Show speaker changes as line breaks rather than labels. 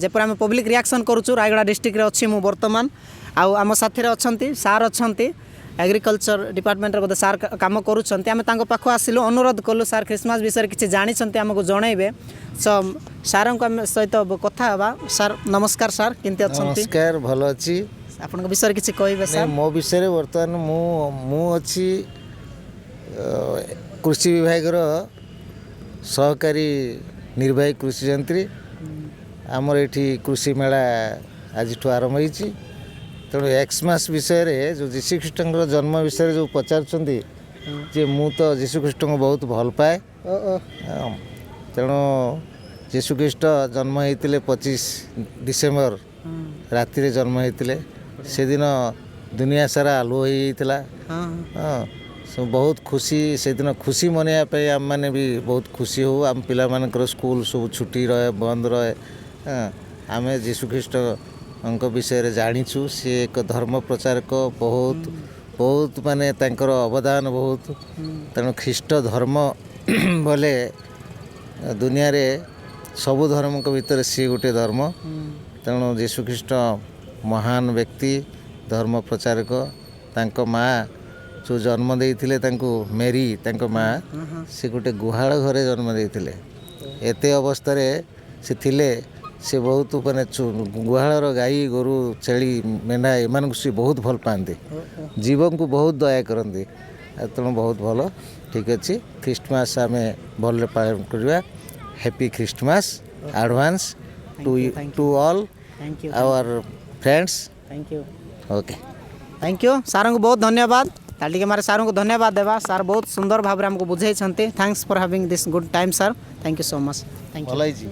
जेपर आम public reaction करूँ रायगड़ा डिस्ट्रिक्ट अच्छी मु बर्तमान आम साथी अच्छा सार अच्छा एग्रीकल्चर डिपार्टमेंट बोधे सार कम करूँ पाख आसिलु अनुरोध कलु सार क्रिसमस विषय किसी जानते आमको जनइबे सो सार सहित कथा हवा सार नमस्कार सार केमती अच्छा
नमस्कार भल अच्छी
आपण विषय किसी कहे सर
मो विषय बर्तमान मु अच्छी कृषि विभाग सहकारी निर्वाही कृषि यंत्री आमर ये कृषि मेला आज आरंभ होती तेणु एक्समास विषय रे जो जीशुख्रीष्ट जन्म विषय जो पचारुंट जे मु तो जीशुख्रीष्ट को बहुत भल पाए तेणु जीशुख्रीष्ट जन्म होते 25 डिसेम्बर राति जन्म होते से दिन दुनिया सारा आलु होता सब बहुत खुशी से दिन खुशी मनवाई आम मैंने भी बहुत खुशी हो आम पिला स्कूल सब छुट्टी रहे बंद रहे आम जीशुख्रीष्ट विषय जाचु सी एक धर्म प्रचारक बहुत बहुत माने तांकर अवदान बहुत तेणु ख्रीष्ट धर्म बोले दुनिया रे सबु धर्म के भीतर सी गोटे धर्म तेणु जीशुख्रीष्ट महान व्यक्ति धर्म प्रचारक तांको माँ जो जन्म देइथिले तांको मेरी तांको माँ से गोटे गुहाल घरे जन्म देइथिले एते अवस्था रे से थिले से बहुत माने गुहालर गाई गोरु छेली मेढ़ा एमान से बहुत भल पाते जीवन को बहुत दया करती तेणु बहुत भल ठीक अच्छे ख्रीष्टमास आम भल पालन करवा happy Christmas advance to all our friends
thank you
okay
thank you sir को बहुत धन्यवाद ताली के मारे सार को धन्यवाद देवा सार बहुत सुंदर भाव में हमको बुझे thanks for having this good time sir thank you so much thank you.